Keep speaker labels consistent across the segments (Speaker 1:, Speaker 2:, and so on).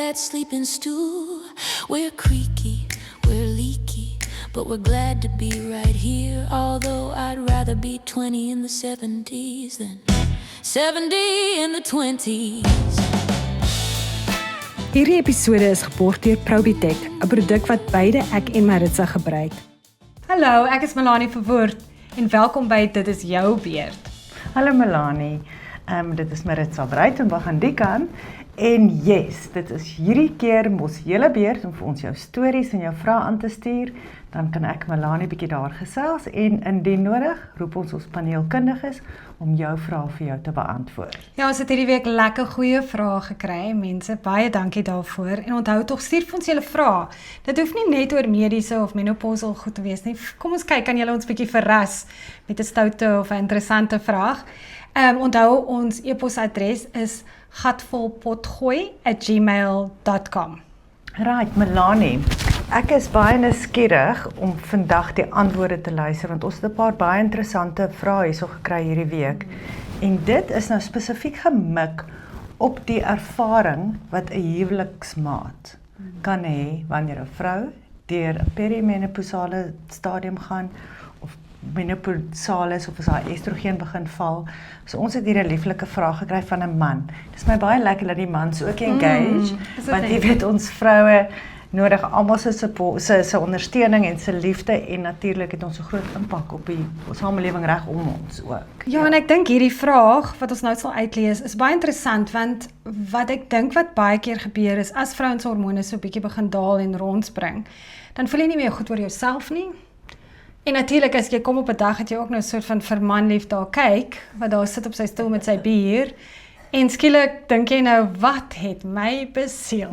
Speaker 1: that sleeping stool. We're creaky, we're leaky, but we're glad to be right here. Although I'd rather be 20 in the 70s than 70 in the 20s.
Speaker 2: Hierdie episode is geborg deur Probitech, 'n produk wat beide ek en Maritza gebruik.
Speaker 3: Hallo, ek is Melanie Verwoerd en welkom by Dit is jou beurt.
Speaker 4: Hallo Melanie, dit is Maritza Breitenberg aan die kant. En yes, dit is hierdie keer mos julle beurt om vir ons jou stories en jou vrae aan te stuur. Dan kan ek Melanie bietjie daar gesels en indien nodig, roep ons paneelkundiges om jou vrae vir jou te beantwoord.
Speaker 3: Ja, ons het hierdie week lekker goeie vrae gekry, mense. Baie dankie daarvoor. En onthou tog, stuur vir ons julle vrae. Dit hoef nie net oor mediese of menopausal goed te wees nie. Kom ons kyk, kan julle ons bietjie verras met 'n stoute of 'n interessante vraag. Onthou ons e-posadres is gatvolpotgooi@gmail.com.
Speaker 4: Right, Melanie, ek is baie nuuskierig om vandag die antwoorde te luister, want ons het 'n paar baie interessante vrae hierso gekry hierdie week. En dit is nou spesifiek gemik op die ervaring wat 'n huweliksmaat kan hê wanneer 'n vrou deur 'n perimenopausale stadium gaan, of menopausalis of as haar estrogen begin val. So ons het hier 'n lieflike vraag gekry van 'n man. Dis my baie lekker dat die mans ook engage, want jy weet ons vroue nodig almal se support, se ondersteuning en se liefde, en natuurlik het ons 'n groot impak op die samelewing reg om ons ook.
Speaker 3: Ja, en ek dink hierdie vraag wat ons nou sal uitlees is baie interessant, want wat ek dink wat baie keer gebeur is as vrouens hormone so 'n bietjie begin daal en rondspring, dan voel jy nie meer goed oor jouself nie. En natuurlik as jy kom op 'n dag het jy ook nou 'n soort van vermanlief daar kyk, wat daar sit op sy stoel met sy bier, en skielik dink jy nou, wat het my besiel?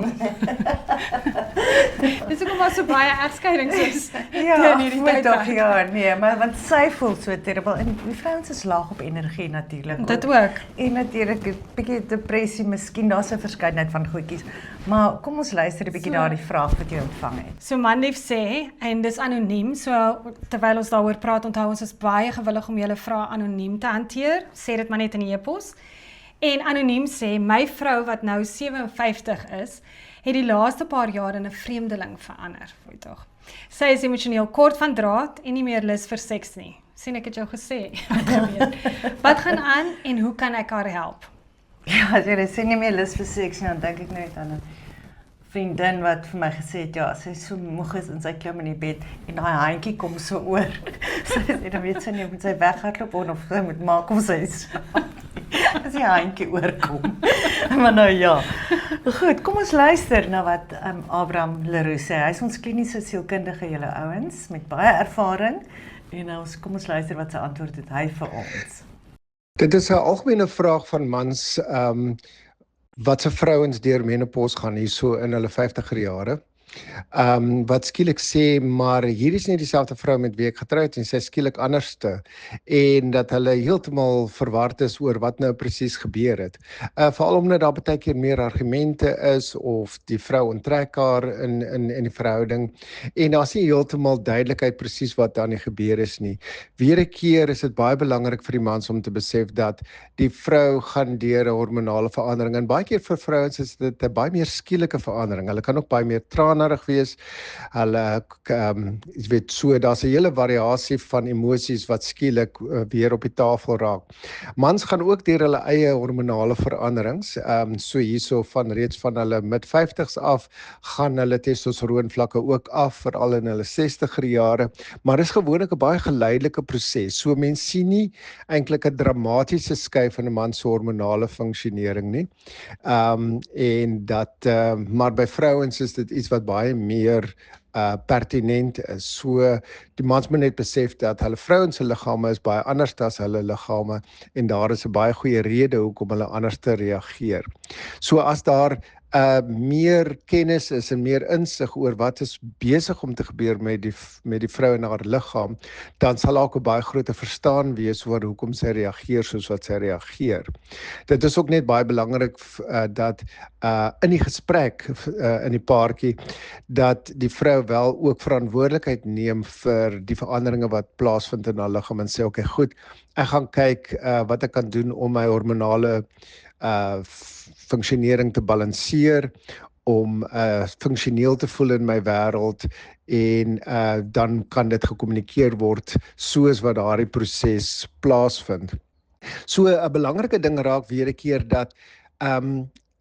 Speaker 3: Dis ook maar so baie egskeidings is.
Speaker 4: Ja, tog, ja, nee, maar want sy voel so terrible, en die vrouens is laag op energie natuurlik.
Speaker 3: Dit ook.
Speaker 4: En natuurlik 'n bietjie depressie, miskien daar's 'n verskeidenheid van goedjies. Maar kom ons luister 'n bietjie daardie vraag wat jy ontvang het.
Speaker 3: So manlief sê, en dis anoniem, so terwyl ons daaroor praat, onthou ons is baie gewillig om julle vrae anoniem te hanteer. Sê dit maar net in die e-pos. En anoniem sê, my vrou wat nou 57 is, het die laaste paar jaar in 'n vreemdeling verander. Voel tog. Sy is emosioneel kort van draad en nie meer lus vir seks nie. Sien, ek het jou gesê. Wat gaan aan en hoe kan ek haar help?
Speaker 4: Ja, as jy sê nie meer lus vir seks nie, dan dink ek net aan 'n vriendin wat vir my gesê het, ja, sy is so moeg is en sy klim in die bed en daai handjie kom so oor. Sy sê, dan weet sy nie, moet sy weghardloop of sy moet maak of sy slaap. As die handjie oorkom. Maar nou ja. Goed, kom ons luister na wat Abraham Leroux sê. Hy is ons kliniese sielkundige, julle ouens, met baie ervaring. En kom ons luister wat sy antwoord het hy vir ons.
Speaker 5: Dit is 'n algemene vraag van mans wat se vrouens deur menopause gaan hierso in hulle 50er jare. Wat skielik sê, maar hier is nie dieselfde vrou met wie ek getroud en sy is skielik anderste, en dat hulle heeltemal verward is oor wat nou presies gebeur het. Veral omdat daar baie keer meer argumente is, of die vrou onttrek haar in die verhouding, en daar is nie heeltemal duidelikheid presies wat aan die gebeur is nie. Weer 'n keer is dit baie belangrik vir die mans om te besef dat die vrou gaan deur 'n hormonale verandering, en baie keer vir vrouens is dit 'n baie meer skielike verandering. Hulle kan ook baie meer tranerig wees. Hulle weet so, daar's 'n hele variasie van emosies wat skielik weer op die tafel raak. Mans gaan ook deur hulle eie hormonale veranderings, so hierso reeds van hulle mid-50s af gaan hulle testosteroonvlakke ook af, veral in hulle 60er jare, maar dis gewoonlik 'n baie geleidelike proses. So mense sien nie eintlik 'n dramatiese skuif in 'n man se hormonale funksionering nie. Maar by vrouens is dit iets wat baie meer pertinent is. So die mans moet net besef dat hulle vrouens se liggame is baie anders as hulle liggame, en daar is 'n baie goeie rede hoekom hulle anders te reageer. So as daar meer kennis is en meer insig oor wat is besig om te gebeur met die vrou in haar liggaam, dan sal ook 'n baie groter verstaan wees oor hoekom sy reageer soos wat sy reageer. Dit is ook net baie belangrik dat in die gesprek in die paartjie, dat die vrou wel ook verantwoordelikheid neem vir die veranderinge wat plaasvind in haar liggaam en sê, okay, goed, ek gaan kyk wat ek kan doen om my hormonale funksionering te balanseer, om funksioneel te voel in my wêreld en dan kan dit gekommunikeer word soos wat daardie proses plaasvind. So 'n belangrike ding raak weer 'n keer dat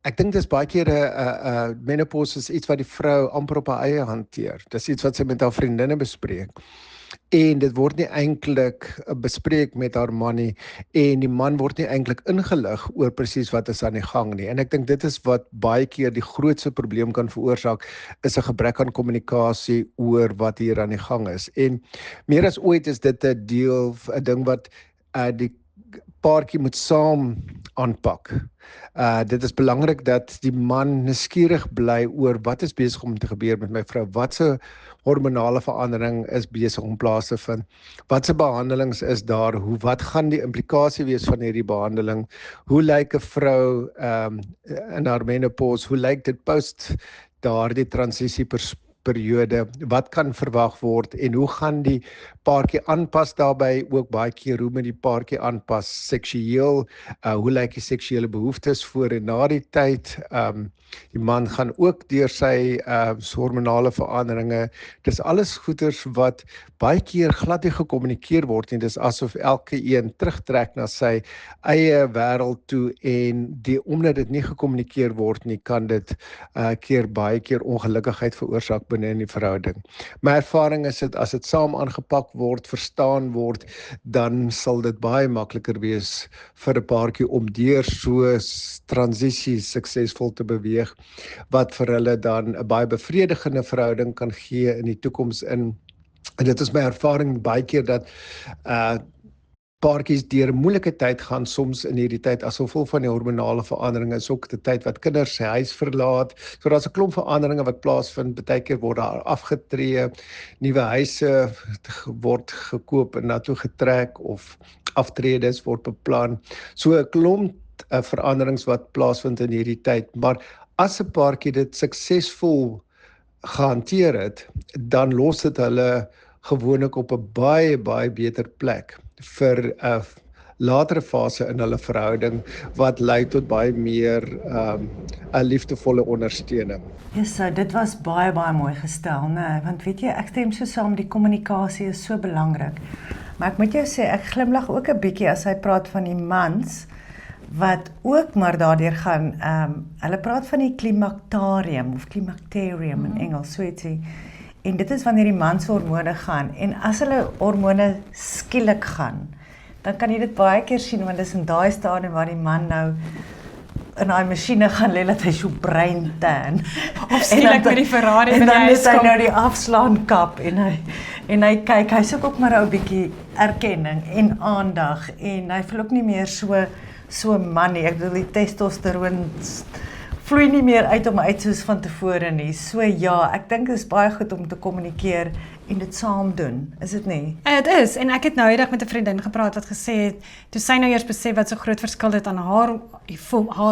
Speaker 5: ek dink dis baie keer 'n menopause is iets wat die vrou amper op haar eie hanteer. Dis iets wat sy met haar vriendinne bespreek. En dit word nie eintlik bespreek met haar man nie en die man word nie eintlik ingelig oor presies wat is aan die gang nie. En ek dink dit is wat baie keer die grootste probleem kan veroorsaak, is 'n gebrek aan kommunikasie oor wat hier aan die gang is. En meer as ooit is dit 'n ding wat die paartjie moet saam aanpak. Dit is belangrik dat die man nuuskierig bly oor wat is besig om te gebeur met my vrou, watse hormonale verandering is besig om plaas te vind, watse behandelings is daar, wat gaan die implikasie wees van hierdie behandeling, hoe lyk 'n vrou in haar menopause, hoe lyk dit post daardie transisieperiode, wat kan verwag word en hoe gaan die paartjie aanpas daarbey, ook baie keer hoe moet die paartjie aanpas seksueel, hoe lyk die seksuele behoeftes voor en na die tyd, die man gaan ook deur sy hormonale veranderinge, dis alles goeters wat baie keer glad nie gekommunikeer word nie, dis asof elke een terugtrek na sy eie wêreld toe en omdat dit nie gekommunikeer word nie, kan dit baie keer ongelukkigheid veroorsaak binne in die verhouding. My ervaring is dit as dit saam aangepak word, verstaan word, dan sal dit baie makliker wees vir 'n paartjie om deur so transisie suksesvol te beweeg, wat vir hulle dan 'n baie bevredigende verhouding kan gee in die toekoms in. En dit is my ervaring baie keer dat paartjies deur 'n moeilike tyd gaan soms in hierdie tyd as gevolg van die hormonale veranderinge, is ook die tyd wat kinders sy huis verlaat. So daar's 'n klomp veranderinge wat plaasvind. Baie keer word daar afgetree, nuwe huise word gekoop en na toe getrek of aftredes word beplan. So 'n klomp veranderings wat plaasvind in hierdie tyd, maar as 'n paartjie dit suksesvol gehanteer het, dan los dit hulle gewoonlik op 'n baie beter plek vir 'n latere fase in hulle verhouding wat lei tot baie meer 'n liefdevolle ondersteuning.
Speaker 4: Ja, so dit was baie mooi gestel, né? Want weet jy, ek stem so saam, die kommunikasie is so belangrik. Maar ek moet jou sê, ek glimlag ook 'n bietjie as hy praat van die mans wat ook maar daardeur gaan, hulle praat van die klimakterium of klimakterium in Engels, so ietsie. En dit is wanneer die manshormone gaan, en as hulle hormone skielik gaan, dan kan jy dit baie keer sien, want dit is in daai stadium waar die man nou in daai masjiene gaan lê, dat hy so brain tan.
Speaker 3: Of skielik met die Ferrari
Speaker 4: en
Speaker 3: by die
Speaker 4: dan
Speaker 3: huis
Speaker 4: is hy
Speaker 3: kom.
Speaker 4: nou die afslaan kap, en hy kyk, hy soek ook maar 'n bietjie erkenning en aandag, en hy voel ook nie meer so man nie. Ek bedoel, die testosteroon vloei nie meer uit soos van tevore nie. So ja, ek dink dit is baie goed om te kommunikeer en dit saam doen, is dit nie?
Speaker 3: Dit is, en ek het nou eendag met 'n vriendin gepraat wat gesê het, toe sy nou eers besef wat so groot verskil dit aan haar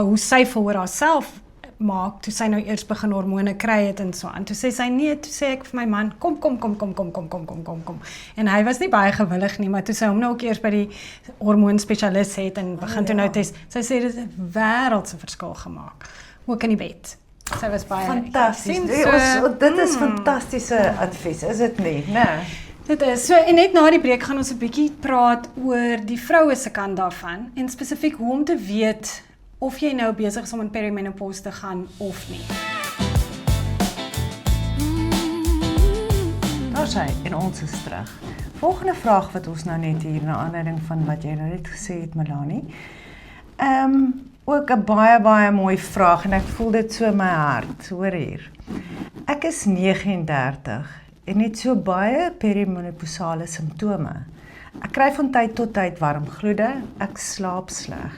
Speaker 3: hoe sy voel oor haarself maak, toe sy nou eers begin hormone kry het en so aan. Toe sê sy nee, toe sê ek vir my man, kom. En hy was nie baie gewillig nie, maar toe sy hom nou ook eers by die hormoonspesialis het en begin toe nou tes, sy sê dit het 'n wêreldse verskil gemaak. Ook in die bed. Sy was baie
Speaker 4: Fantasties. Dit is fantastiese advies, is dit nie? Nee.
Speaker 3: Dit is so, en net na die breek gaan ons 'n bietjie praat oor die vroue se kant daarvan en spesifiek hoe om te weet of jy nou besig is om in perimenopause te gaan of nie.
Speaker 4: Daar sy, en ons is terug. Volgende vraag wat ons nou net hier na aanleiding van wat jy nou net gesê het, Melanie. Ook 'n baie mooi vraag en ek voel dit so in my hart, hoor hier. Ek is 39 en het so baie perimenopausale simptome. Ek kry van tyd tot tyd warm gloede, ek slaap sleg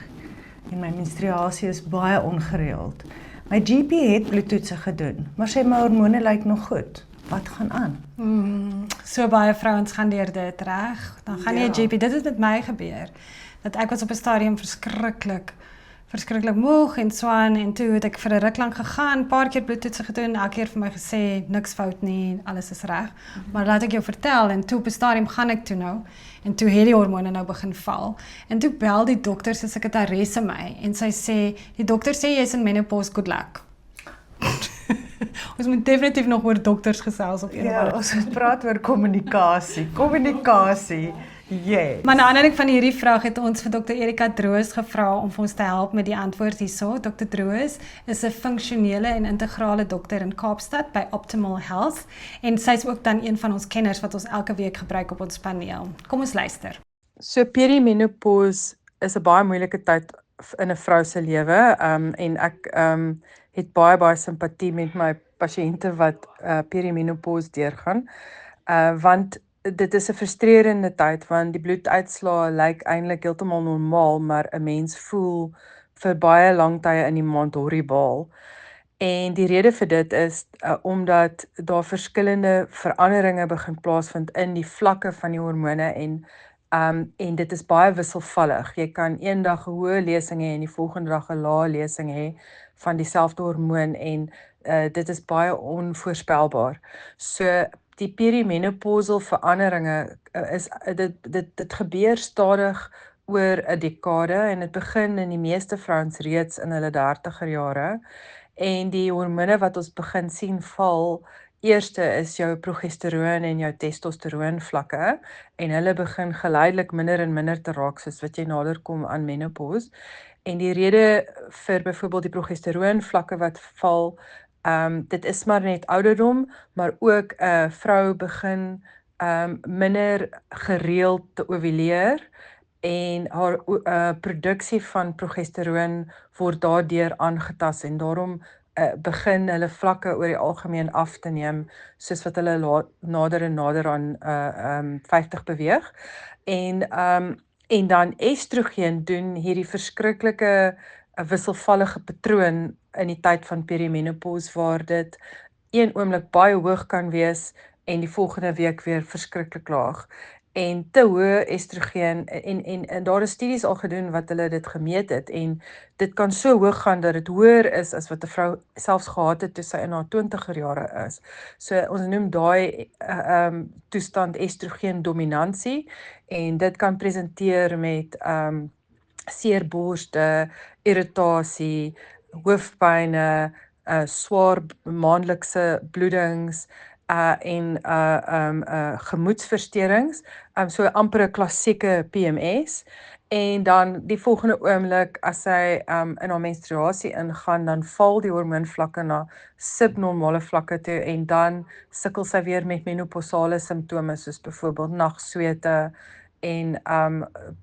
Speaker 4: en my menstruasie is baie ongereeld. My GP het bloedtoetse gedoen, maar sê my hormone lyk nog goed. Wat gaan aan?
Speaker 3: So baie vrouens gaan deur dit, reg? Dan gaan jy 'n GP, dit het met my gebeur. Dat ek was op 'n stadium verskriklik moeg en swaan en toe het ek vir 'n ruk lank gegaan, paar keer bloedtoetse gedoen, elke keer vir my gesê niks fout nie, alles is reg. Maar laat ek jou vertel, en toe op 'n stadium gaan ek toe nou en toe het die hormone nou begin val. En toe bel die dokter se sekretaris my en sy sê die dokter sê jy's in menopause, good luck. Ons moet definitief nog oor dokters gesels op een of
Speaker 4: Ja,
Speaker 3: ander.
Speaker 4: ons moet praat oor kommunikasie. Kommunikasie. Yes.
Speaker 3: Maar na aanleiding van hierdie vraag het ons vir Dr. Erika Droos gevra om vir ons te help met die antwoord hierso. Dr. Droos is 'n funksionele en integrale dokter in Kaapstad by Optimal Health en sy is ook dan een van ons kenners wat ons elke week gebruik op ons paneel. Kom ons luister.
Speaker 6: So perimenopause is 'n baie moeilike tyd in 'n vrou se lewe, en ek het baie simpatie met my pasiënte wat perimenopause deurgaan, want dit is 'n frustrerende tyd want die bloeduitslae lyk eintlik heeltemal normaal, maar 'n mens voel vir baie lang tye in die maand horribaal. En die rede vir dit is omdat daar verskillende veranderinge begin plaasvind in die vlakke van die hormone en dit is baie wisselvallig. Jy kan eendag 'n hoë lesing hê en die volgende dag 'n lae lesing hê van dieselfde hormoon en dit is baie onvoorspelbaar. So die perimenopausal veranderinge is dit gebeur stadig oor 'n dekade en dit begin in die meeste vrouens reeds in hulle 30er jare. En die hormone wat ons begin sien val, eerste is jou progesteroon en jou testosteroon vlakke en hulle begin geleidelik minder en minder te raak soos wat jy nader kom aan menopause. En die rede vir byvoorbeeld die progesteroon vlakke wat val, dit is maar net ouderdom, maar ook 'n vrou begin minder gereeld te ovuleer en haar produksie van progesteroon word daardeur aangetast en daarom begin hulle vlakke oor die algemeen af te neem soos wat hulle nader en nader aan 50 beweeg. En dan estrogen doen hierdie verskriklike wisselvallige patroon in die tyd van perimenopause waar dit een oomblik baie hoog kan wees en die volgende week weer verskriklik laag. En te hoë estrogen en daar is studies al gedoen wat hulle dit gemeet het en dit kan so hoog gaan dat dit hoër is as wat 'n vrou selfs gehad het toe sy in haar 20er jare is. So ons noem daai toestand estrogen dominansie en dit kan presenteer met seer borste, irritasie, hoofpyne, swaar maandelikse bloedings en gemoedsversteurings, so amper 'n klassieke PMS. En dan die volgende oomblik as sy in haar menstruasie ingaan, dan val die hormoonvlakke na subnormale vlakke toe en dan sukkel sy weer met menopausale simptome soos byvoorbeeld nagswete en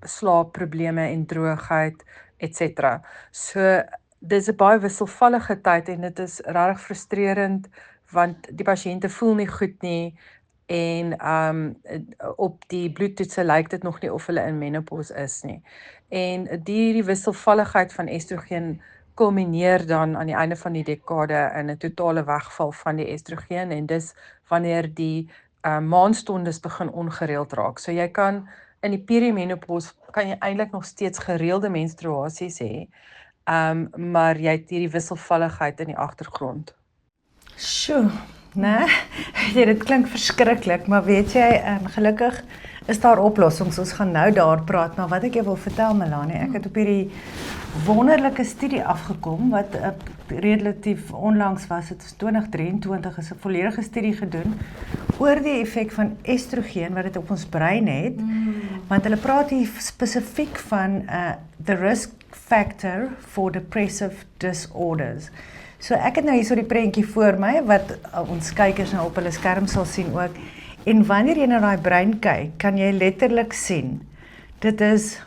Speaker 6: slaapprobleme en droogheid etc. So dis 'n baie wisselvallige tyd en dit is regtig frustrerend want die pasiënte voel nie goed nie en op die bloedtoetse lyk dit nog nie of hulle in menopause is nie. En die wisselvalligheid van estrogen kulmineer dan aan die einde van die dekade in 'n totale wegval van die estrogen en dis wanneer die maanstondes begin ongereeld raak. So jy kan in die perimenopause kan jy eintlik nog steeds gereelde menstruasies hê, maar jy het hierdie wisselvalligheid in die agtergrond.
Speaker 4: Sjoe, né? Dit klink verskriklik, maar weet jy, gelukkig is daar oplossings. Ons gaan nou daar praat, maar wat ek jou wil vertel, Melanie, ek het op hierdie wonderlike studie afgekom wat relatief onlangs was, dit is 2023, is 'n volledige studie gedoen oor die effek van estrogen wat dit op ons brein het. Want hulle praat hier spesifiek van the risk factor for depressive disorders. So ek het nou hierso die prentjie voor my wat ons kykers nou op hulle skerm sal sien ook. En wanneer jy na daai brein kyk, kan jy letterlik sien. Dit is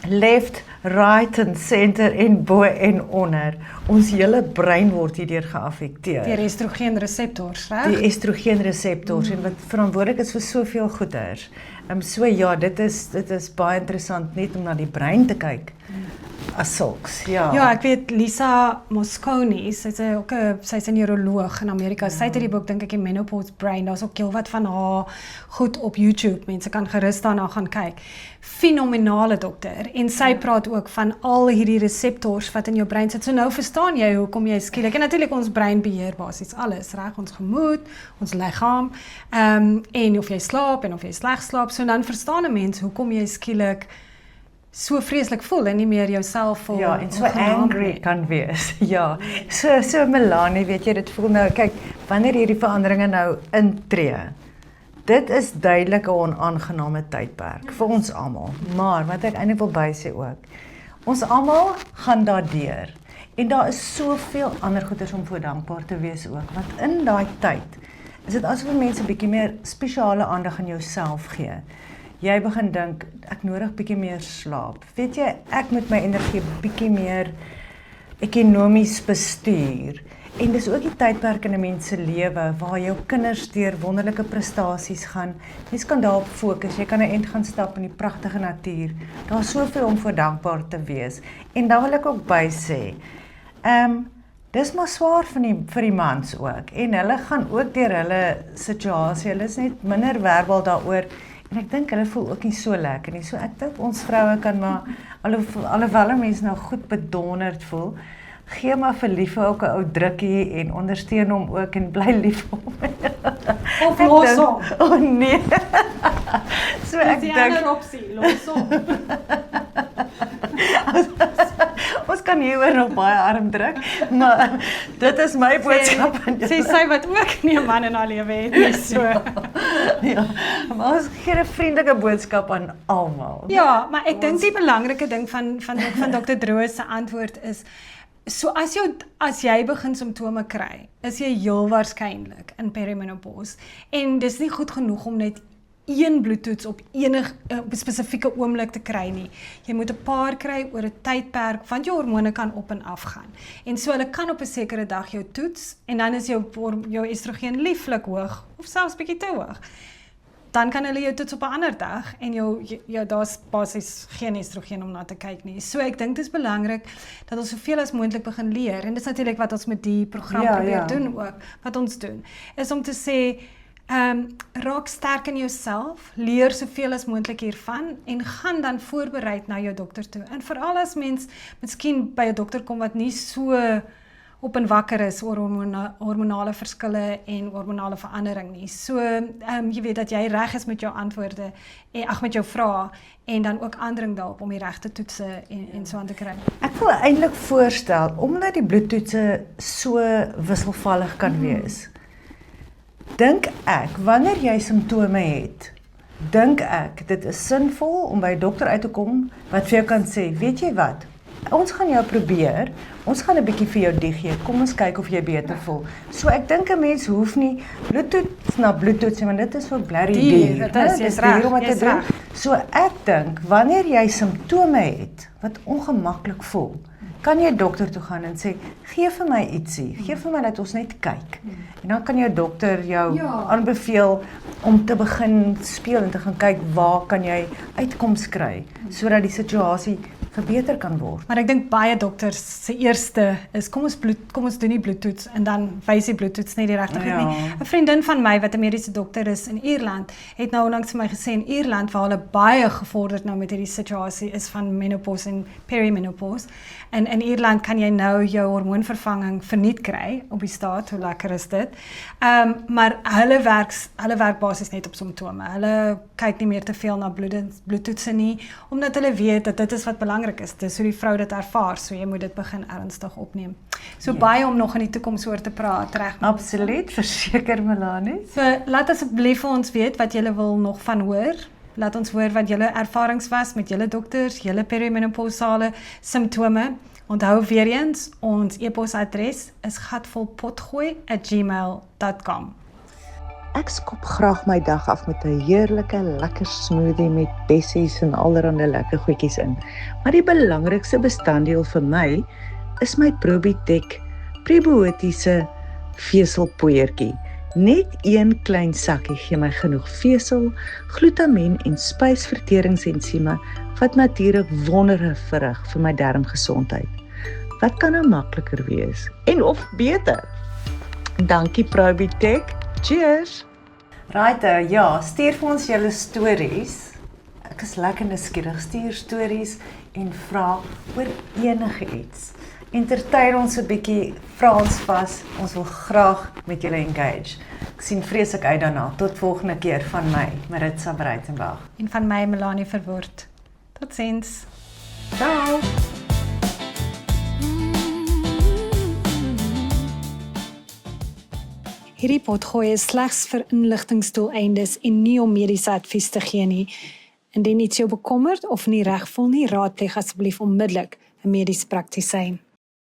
Speaker 4: left, right en center en bo en onder. Ons hele brein word hierdeur geaffekteer.
Speaker 3: Deur estrogenreseptors, reg?
Speaker 4: Die estrogenreseptors en wat verantwoordelik is vir soveel goeters. So ja, dit is baie interessant net om na die brein te kyk. As sulks, ja.
Speaker 3: Ja, ek weet Lisa Mosconi, sy's 'n neuroloog in Amerika. Sy het hierdie boek dink ek die Menopause Brain. Daar's ook heelwat van haar goed op YouTube. Mense kan gerus daarna gaan kyk. Fenomenale dokter. En sy praat ook van al hierdie reseptors wat in jou brein sit. So nou verstaan jy hoekom jy skielik en natuurlik ons brein beheer basies alles, reg? Ons gemoed, ons liggaam, en of jy slaap en of jy sleg slaap. So dan verstaan 'n mens hoekom jy skielik so vreeslik voel en nie meer jouself voel.
Speaker 4: Ja, en so
Speaker 3: ogenaamd
Speaker 4: angry
Speaker 3: nie.
Speaker 4: kan wees. Ja. So Melanie, weet jy, dit voel nou, kyk, wanneer hierdie veranderinge nou intree. Dit is duidelik 'n onaangename tydperk vir ons almal. Maar wat ek eintlik wil bysê ook, ons almal gaan daardeur. En daar is soveel ander goeders om voor dankbaar te wees ook, want in daai tyd is dit asof mense bietjie meer spesiale aandag aan jouself gee. Jy begin dink, ek nodig bietjie meer slaap. Weet jy, ek moet my energie bietjie meer ekonomies bestuur. En dis ook die tydperk in 'n mens se lewe waar jou kinders deur wonderlike prestasies gaan. Jy kan daarop fokus. Jy kan 'n end gaan stap in die pragtige natuur. Daar's soveel om voor dankbaar te wees. En dan wil ek ook by sê, dis maar swaar vir die mans ook. En hulle gaan ook deur hulle situasie. Hulle is net minder verbaal daaroor. En ek dink hulle voel ook nie so lekker nie. So ek dink ons vroue kan maar alhoewel 'n mens nou goed bedonderd voel, gee maar vir Liefie ook 'n ou drukkie en ondersteun hom ook en bly lief vir hom.
Speaker 3: Of los hom.
Speaker 4: Oh nee. So ek
Speaker 3: Die
Speaker 4: dink
Speaker 3: ander opsie, los hom.
Speaker 4: ons kan hieroor nog baie arm druk, maar dit is my boodskap aan
Speaker 3: Sê sy wat ook nie 'n man in haar lewe het nie, so.
Speaker 4: Ja, maar ons gee 'n vriendelike boodskap aan almal.
Speaker 3: Ja, maar ek dink die belangrike ding van Dr. Droos se antwoord is, so as jy begin simptome kry, is jy heel waarskynlik in perimenopause. En dis nie goed genoeg om net een bloedtoets op enige spesifieke oomblik te kry nie. Jy moet 'n paar kry oor 'n tydperk, want jou hormone kan op en af gaan. En so hulle kan op 'n sekere dag jou toets en dan is jou estrogen lieflik hoog of selfs bietjie te hoog. Dan kan hulle jou toets op 'n ander dag en daar's basies geen estrogen om na te kyk nie. So ek dink dit is belangrik dat ons soveel as moontlik begin leer en dis natuurlik wat ons met die program probeer doen ook, wat ons doen, is om te sê raak sterk in jouself, leer soveel as moontlik hiervan en gaan dan voorbereid na jou dokter toe. En veral as mens miskien by 'n dokter kom wat nie so op en wakker is oor hormonale verskille en hormonale verandering nie. So jy weet dat jy reg is met jou antwoorde met jou vrae en dan ook aandring daarop om die regte toetse en so aan te kry.
Speaker 4: Ek wil eintlik voorstel omdat die bloedtoetse so wisselvallig kan wees. Dink ek, wanneer jy simptome het, dink ek, dit is sinvol om by 'n dokter uit te kom wat vir jou kan sê, weet jy wat, ons gaan jou probeer, ons gaan 'n bietjie vir jou dieg gee, kom ons kyk of jy beter voel. So ek dink 'n mens hoef nie bloedtoets na bloedtoets, want dit is vir blerrie duur.
Speaker 3: Dit is reg,
Speaker 4: om te doen. So ek dink, wanneer jy simptome het, wat ongemaklik voel, kan jy dokter toe gaan en sê, gee vir my ietsie, gee vir my dat ons net kyk. En dan kan jou dokter jou aanbeveel om te begin speel en te gaan kyk waar kan jy uitkoms kry, sodat die situasie verbeter kan word.
Speaker 3: Maar ek dink baie dokters se eerste is kom ons doen die bloedtoets en dan wys die bloedtoets nie die regte goed nie. 'n Vriendin van my wat 'n mediese dokter is in Ierland, het nou onlangs vir my gesê in Ierland waar hulle baie gevorderd nou met hierdie situasie is van menopause en perimenopause. En in Ierland kan jy nou jou hormoonvervanging verniet kry op die staat, hoe lekker is dit? Maar hulle werk basies net op simptome. Hulle kyk nie meer te veel na bloedtoetse nie, omdat hulle weet dat dit is wat belangrik is. Dis hoe die vrou dit ervaar, so jy moet dit begin ernstig opneem. So baie om nog in die toekoms oor te praat, reg?
Speaker 4: Absoluut, verseker Melanie.
Speaker 3: So laat asseblief vir ons weet wat julle wil nog van hoor. Laat ons hoor wat julle ervarings was met julle dokters, julle perimenopausale simptome. Onthou weer eens, ons e-posadres is gatvolpotgooi@gmail.com.
Speaker 7: Ek skop graag my dag af met 'n heerlike lekker smoothie met bessies en allerlei lekker goedjies in. Maar die belangrikste bestanddeel vir my is my Probitek prebiotiese veselpoeiertjie. Net een klein sakkie gee my genoeg vesel, glutamien en spysverteringsensieme wat natuurlik wondere verrig vir my darmgesondheid. Wat kan nou makliker wees? En of beter? Dankie Probitek. Cheers!
Speaker 4: Right, ja, stuur vir ons julle stories. Ek is lekker nuuskierig. Stuur stories en vra oor enige iets. Entertain ons 'n bietjie, vra ons vas. Ons wil graag met julle engage. Ek sien vreeslik uit daarna. Tot volgende keer van my, Maritza Breitenberg.
Speaker 3: En van my, Melanie Verwoerd. Totsiens.
Speaker 4: Ciao.
Speaker 2: Hierdie potgooi is slegs vir inligtingdoeleindes en nie om mediese advies te gee nie. Indien iets jou bekommerd of nie reg voel nie, raadpleeg asseblief onmiddellik 'n mediese praktisyn.